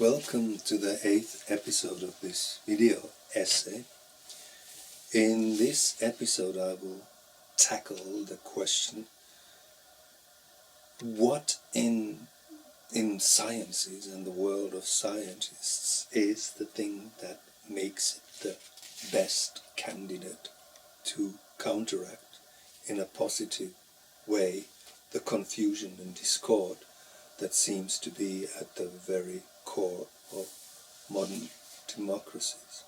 Welcome to the 8th episode of this video essay. In this episode I will tackle the question, what in sciences and the world of scientists is the thing that makes it the best candidate to counteract in a positive way the confusion and discord that seems to be at the very core of modern democracies.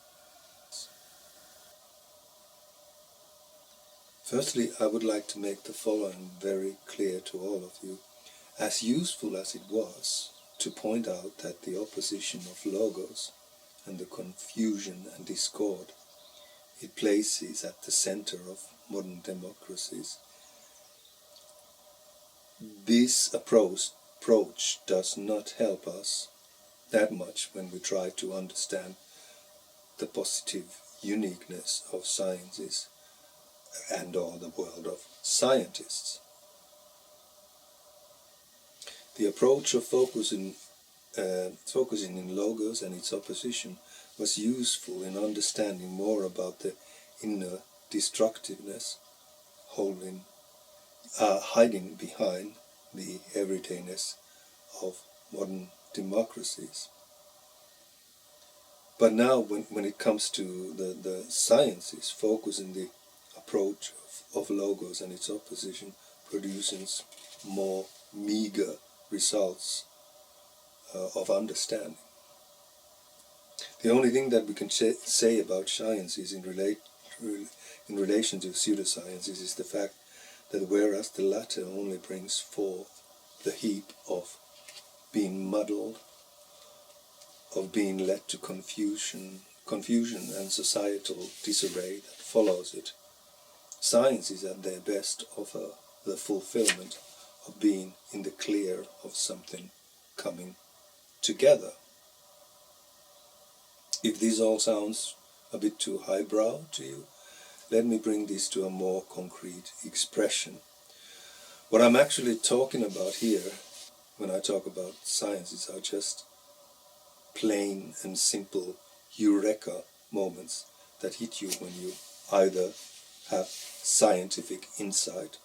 Firstly, I would like to make the following very clear to all of you. As useful as it was to point out that the opposition of logos and the confusion and discord it places at the center of modern democracies, this approach does not help us that much when we try to understand the positive uniqueness of sciences and or the world of scientists. The approach of focusing in logos and its opposition was useful in understanding more about the inner destructiveness hiding behind the everydayness of modern democracies. But now when it comes to the sciences, focusing the approach of logos and its opposition produces more meager results of understanding. The only thing that we can say about sciences in relation to pseudosciences is the fact that whereas the latter only brings forth the heap of being muddled, of being led to confusion and societal disarray that follows it, sciences at their best offer the fulfillment of being in the clear of something coming together. If this all sounds a bit too highbrow to you, let me bring this to a more concrete expression. What I'm actually talking about here, when I talk about sciences, are just plain and simple eureka moments that hit you when you either have scientific insight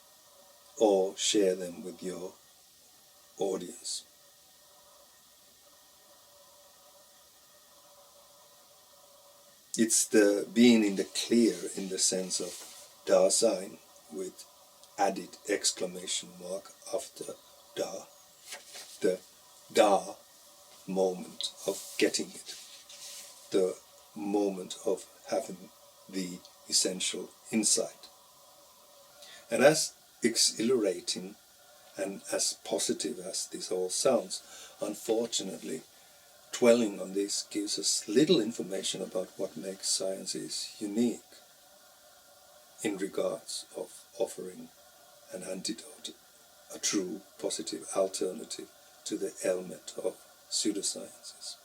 or share them with your audience. It's the being in the clear in the sense of Dasein with added exclamation mark after Da. The Da moment of getting it. The moment of having the essential insight. And as exhilarating and as positive as this all sounds, unfortunately, dwelling on this gives us little information about what makes sciences unique in regards of offering an antidote, a true positive alternative to the element of pseudosciences.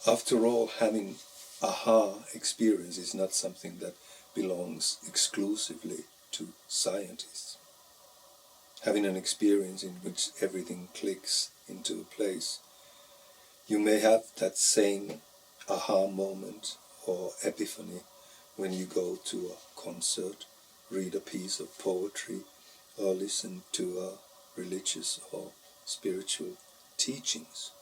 After all, having aha experience is not something that belongs exclusively to scientists. Having an experience in which everything clicks into place, you may have that same aha moment or epiphany when you go to a concert, read a piece of poetry, or listen to a religious or spiritual teachings.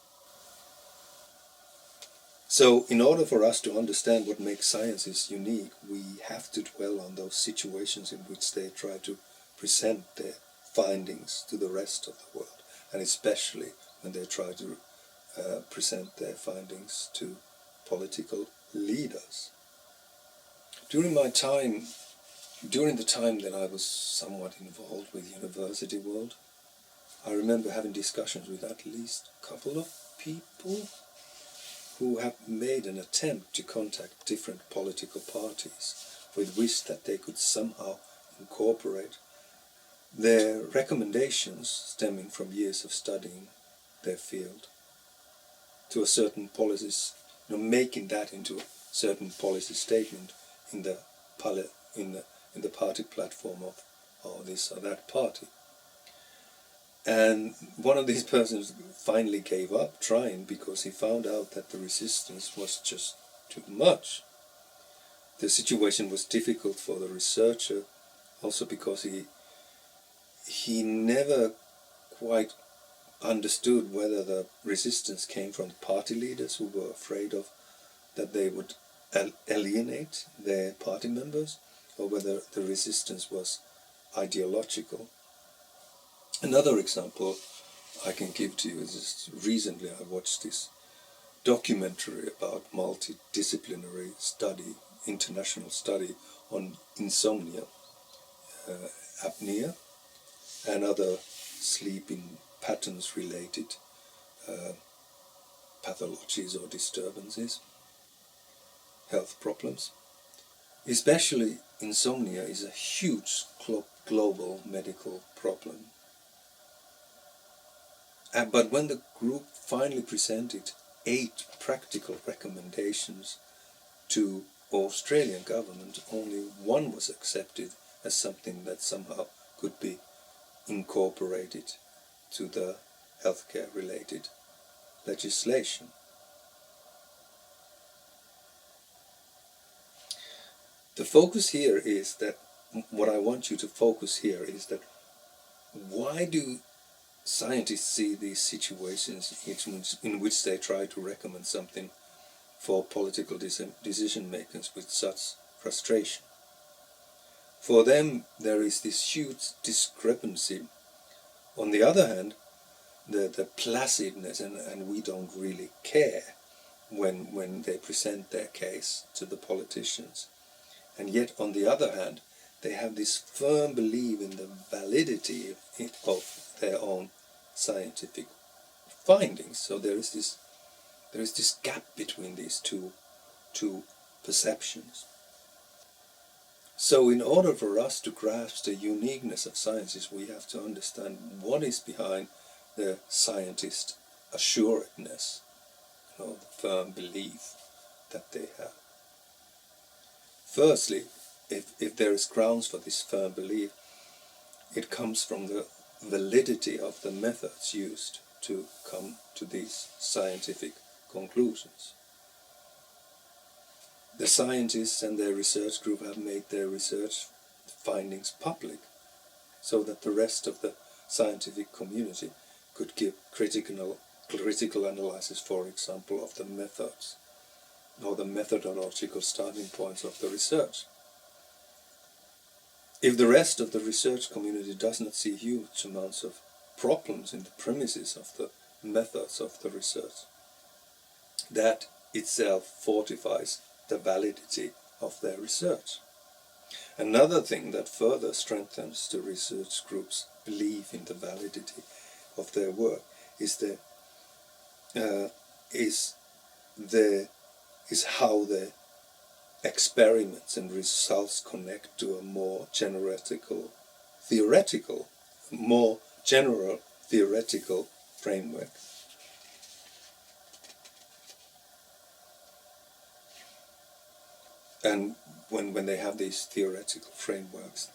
So, in order for us to understand what makes sciences unique, we have to dwell on those situations in which they try to present their findings to the rest of the world, and especially when they try to present their findings to political leaders. During the time that I was somewhat involved with university world, I remember having discussions with at least a couple of people who have made an attempt to contact different political parties with wish that they could somehow incorporate their recommendations stemming from years of studying their field to a certain policies, making that into a certain policy statement in the party platform of this or that party. And one of these persons finally gave up trying because he found out that the resistance was just too much. The situation was difficult for the researcher, also because he never quite understood whether the resistance came from party leaders who were afraid of that they would alienate their party members, or whether the resistance was ideological. Another example I can give to you is just recently I watched this documentary about multidisciplinary study, international study on insomnia, apnea, and other sleeping patterns related pathologies or disturbances, health problems. Especially insomnia is a huge global medical problem. But when the group finally presented 8 practical recommendations to Australian government, only one was accepted as something that somehow could be incorporated to the healthcare related legislation. The focus here is that, what I want you to focus here is that, why do scientists see these situations in which they try to recommend something for political decision makers with such frustration? For them, there is this huge discrepancy. On the other hand, the placidness and we don't really care when they present their case to the politicians. And yet, on the other hand, they have this firm belief in the validity of their own scientific findings. So there is this gap between these two perceptions. So in order for us to grasp the uniqueness of sciences, we have to understand what is behind the scientist assuredness, the firm belief that they have. Firstly, if there is grounds for this firm belief, it comes from the validity of the methods used to come to these scientific conclusions. The scientists and their research group have made their research findings public, so that the rest of the scientific community could give critical analysis, for example, of the methods or the methodological starting points of the research. If the rest of the research community does not see huge amounts of problems in the premises of the methods of the research, that itself fortifies the validity of their research. Another thing that further strengthens the research group's belief in the validity of their work is how the experiments and results connect to a more general theoretical framework. And when they have these theoretical frameworks,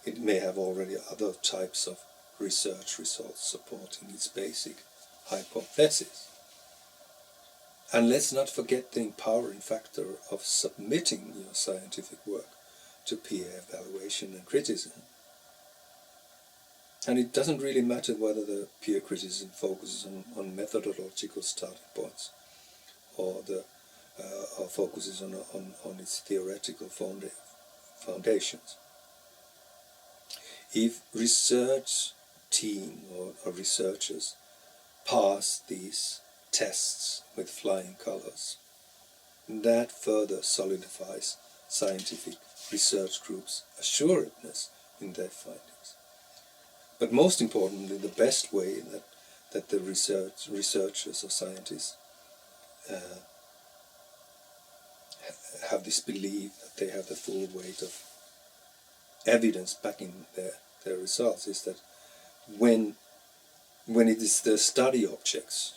which may have already other types of research results supporting its basic hypothesis. And let's not forget the empowering factor of submitting your scientific work to peer evaluation and criticism. And it doesn't really matter whether the peer criticism focuses on methodological starting points or focuses on its theoretical foundations. If research team or researchers pass these tests with flying colors, that further solidifies scientific research groups' assuredness in their findings. But most importantly, the best way that the researchers or scientists have this belief that they have the full weight of evidence backing their results is that when it is the study objects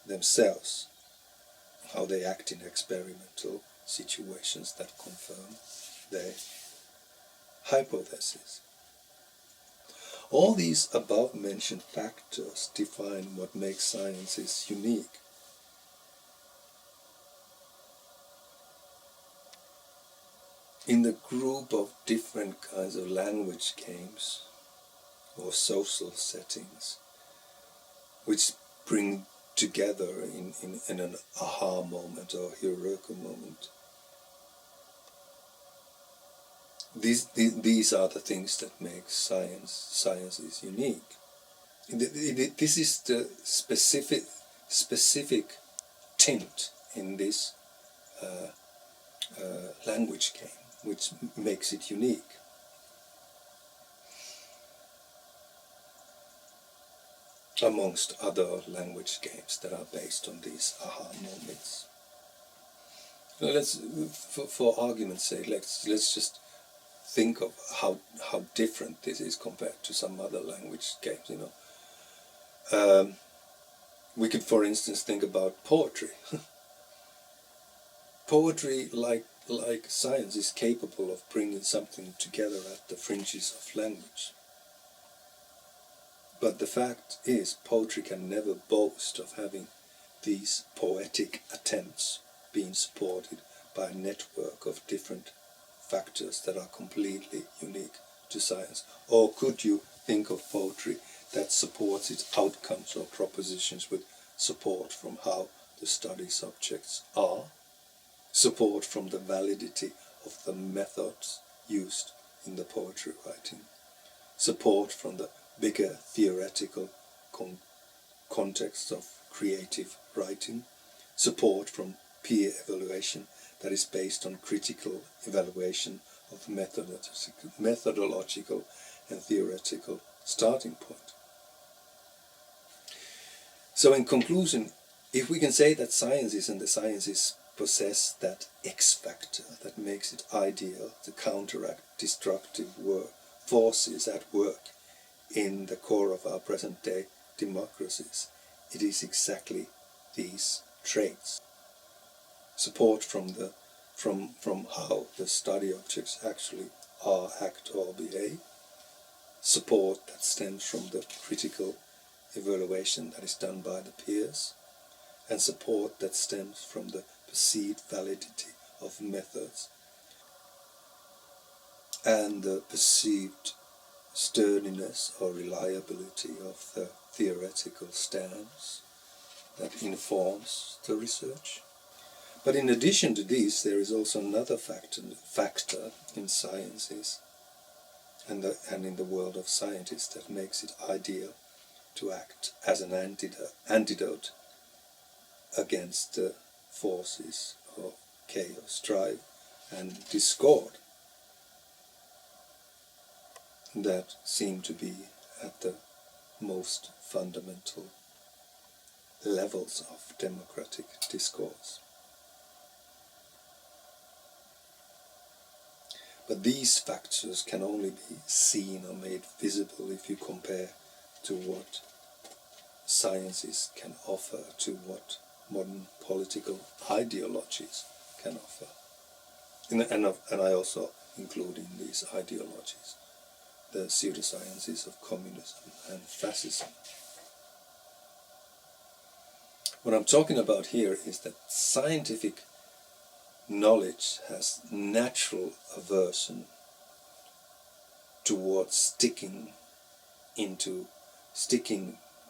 themselves, how they act in experimental situations, that confirm their hypothesis. All these above-mentioned factors define what makes sciences unique. In the group of different kinds of language games or social settings which bring together in an aha moment or heroic moment, these are the things that make science is unique. This is the specific tint in this language game which makes it unique. Amongst other language games that are based on these aha moments. Now for argument's sake, let's just think of how different this is compared to some other language games. We could, for instance, think about poetry. Poetry, like science, is capable of bringing something together at the fringes of language. But the fact is, poetry can never boast of having these poetic attempts being supported by a network of different factors that are completely unique to science. Or could you think of poetry that supports its outcomes or propositions with support from how the study subjects are, support from the validity of the methods used in the poetry writing, support from the bigger theoretical context of creative writing, support from peer evaluation that is based on critical evaluation of methodological and theoretical starting point. So in conclusion, if we can say that sciences and the sciences possess that X factor that makes it ideal to counteract destructive forces at work in the core of our present-day democracies, it is exactly these traits. Support from how the study objects actually are, act or behave. Support that stems from the critical evaluation that is done by the peers. And support that stems from the perceived validity of methods and the perceived sturdiness or reliability of the theoretical stance that informs the research. But in addition to these, there is also another factor in sciences and in the world of scientists that makes it ideal to act as an antidote against the forces of chaos, strife and discord that seem to be at the most fundamental levels of democratic discourse. But these factors can only be seen or made visible if you compare to what sciences can offer, to what modern political ideologies can offer. And I also include in these ideologies the pseudosciences of communism and fascism. What I'm talking about here is that scientific knowledge has natural aversion towards sticking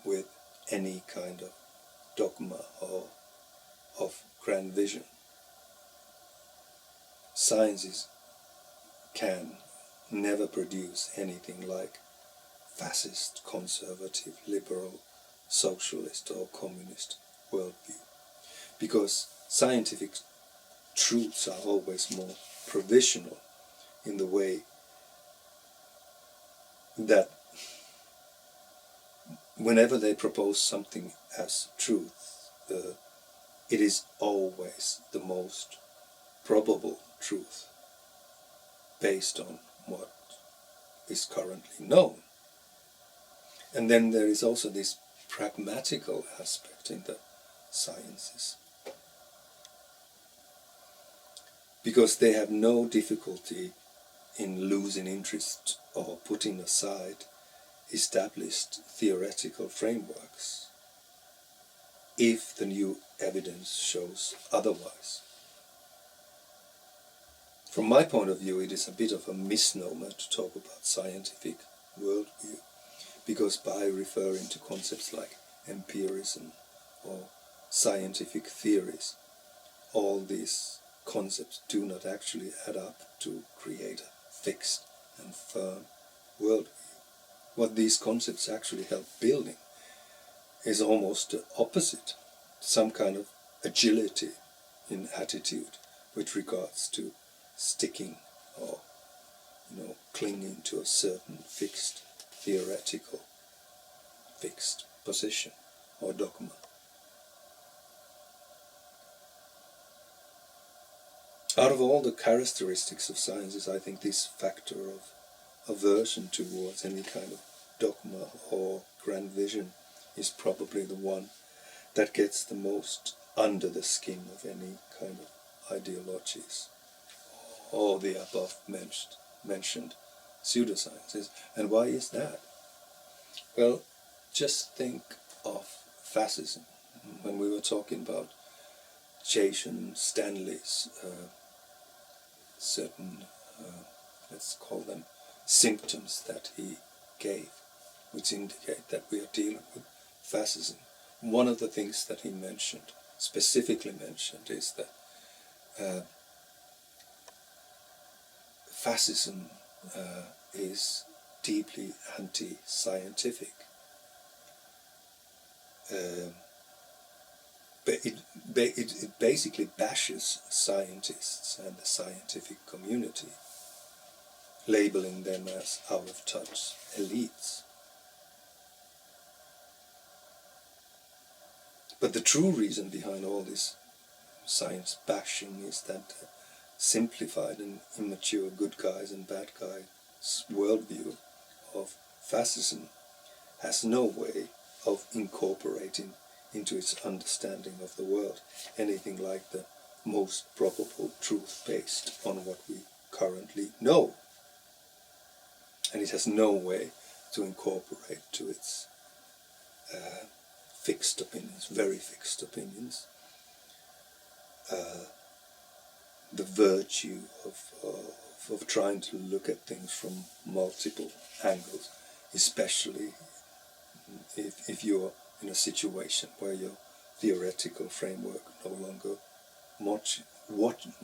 with any kind of dogma or of grand vision. Sciences can never produce anything like fascist, conservative, liberal, socialist or communist worldview, because scientific truths are always more provisional in the way that whenever they propose something as truth, it is always the most probable truth based on what is currently known. And then there is also this pragmatical aspect in the sciences, because they have no difficulty in losing interest or putting aside established theoretical frameworks if the new evidence shows otherwise. From my point of view, it is a bit of a misnomer to talk about scientific worldview, because by referring to concepts like empirism or scientific theories, all these concepts do not actually add up to create a fixed and firm worldview. What these concepts actually help building is almost the opposite, some kind of agility in attitude with regards to sticking or clinging to a certain fixed theoretical fixed position or dogma. Out of all the characteristics of sciences, I think this factor of aversion towards any kind of dogma or grand vision is probably the one that gets the most under the skin of any kind of ideologies or the above mentioned pseudosciences. And why is that? Well, just think of fascism. When we were talking about Jason Stanley's certain, let's call them symptoms that he gave, which indicate that we are dealing with fascism. One of the things that he specifically mentioned, is that fascism is deeply anti-scientific. But it basically bashes scientists and the scientific community, labeling them as out-of-touch elites. But the true reason behind all this science bashing is that simplified and immature good guys and bad guys worldview of fascism has no way of incorporating into its understanding of the world anything like the most probable truth based on what we currently know. And it has no way to incorporate to its fixed opinions, very fixed opinions, the virtue of trying to look at things from multiple angles, especially if you're in a situation where your theoretical framework no longer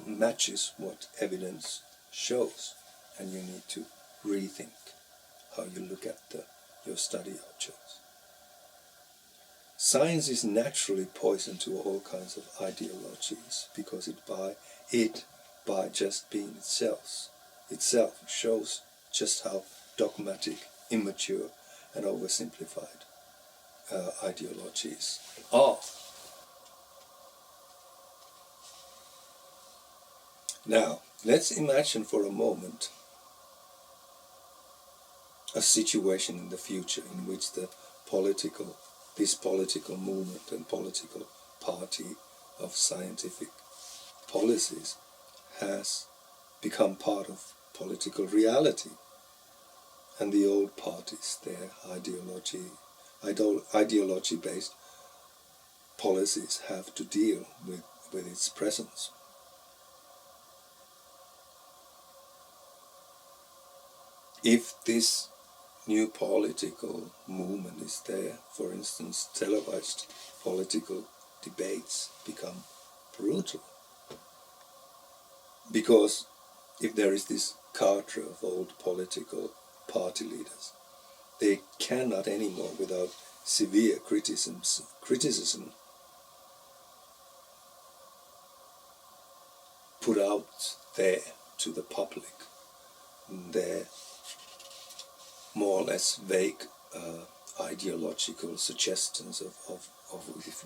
matches what evidence shows, and you need to rethink how you look at your study objects. Science is naturally poison to all kinds of ideologies, because it by just being itself shows just how dogmatic, immature and oversimplified ideologies are. Now, let's imagine for a moment a situation in the future in which this political movement and political party of scientific policies has become part of political reality, and the old parties, their ideology-based policies have to deal with its presence. If this new political movement is there, for instance, televised political debates become brutal. Because if there is this cadre of old political party leaders, they cannot anymore, without severe criticism, put out there to the public their more or less vague ideological suggestions of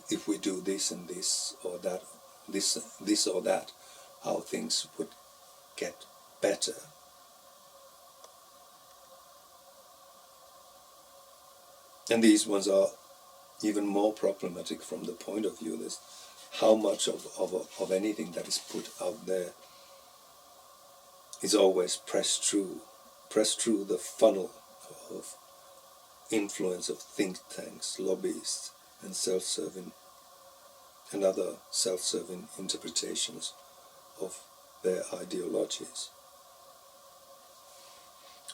if we do this and this or that, this or that, how things would get better. And these ones are even more problematic from the point of view that how much of anything that is put out there is always pressed through the funnel influence of think tanks, lobbyists, and self-serving and other self-serving interpretations of their ideologies.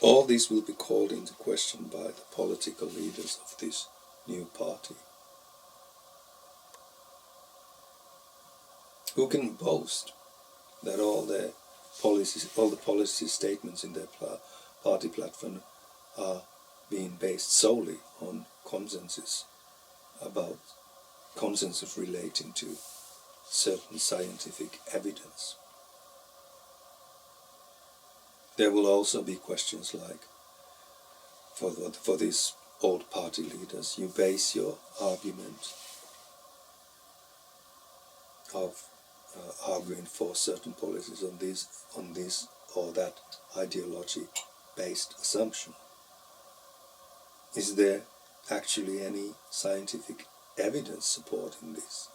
All this will be called into question by the political leaders of this new party, who can boast that all the policy statements in their party platform are being based solely on consensus relating to certain scientific evidence. There will also be questions like, for these old party leaders, you base your argument of arguing for certain policies on this or that ideology-based assumption. Is there actually any scientific evidence supporting this?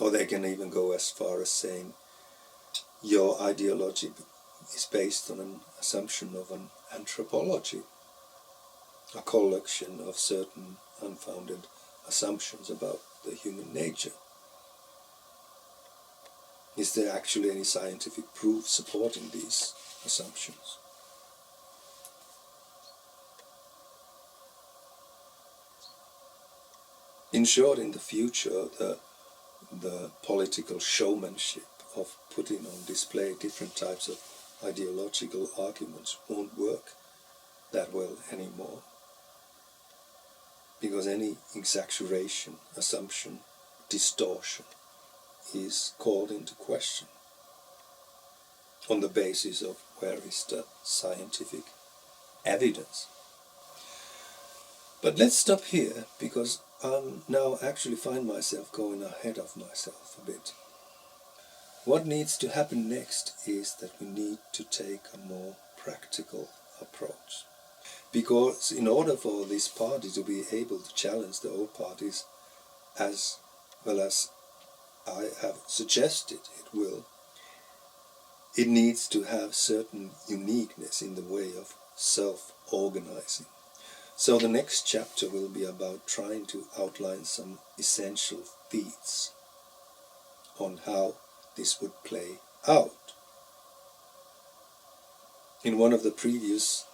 Or they can even go as far as saying your ideology is based on an assumption of an anthropology, a collection of certain unfounded assumptions about the human nature. Is there actually any scientific proof supporting these assumptions? In short, in the future, the political showmanship of putting on display different types of ideological arguments won't work that well anymore, because any exaggeration, assumption, distortion is called into question on the basis of where is the scientific evidence. But let's stop here, because I'm now actually find myself going ahead of myself a bit. What needs to happen next is that we need to take a more practical approach. Because in order for this party to be able to challenge the old parties as well as I have suggested it will, it needs to have certain uniqueness in the way of self-organizing. So the next chapter will be about trying to outline some essential feats on how this would play out. In one of the previous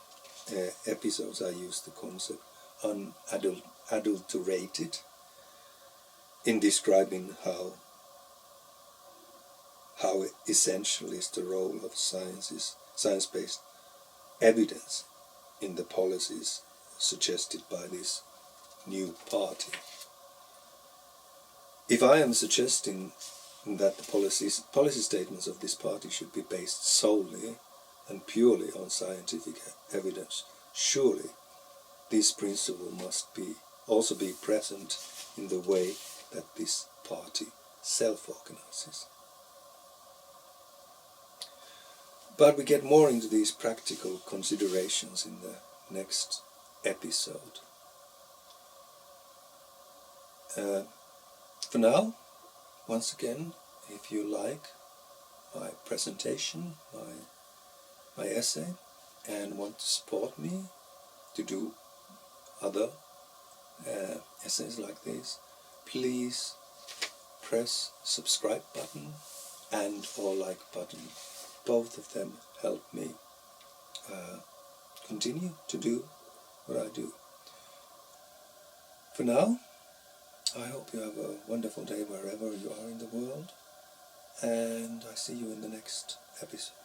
episodes I used the concept unadulterated in describing how essential is the role of science-based evidence in the policies suggested by this new party. If I am suggesting that the policy statements of this party should be based solely and purely on scientific evidence, surely this principle must also be present in the way that this party self-organizes. But we get more into these practical considerations in the next episode. For now, once again, if you like my presentation, my essay, and want to support me to do other essays like this, please press subscribe button and or like button. Both of them help me continue to do what I do. For now, I hope you have a wonderful day wherever you are in the world, and I see you in the next episode.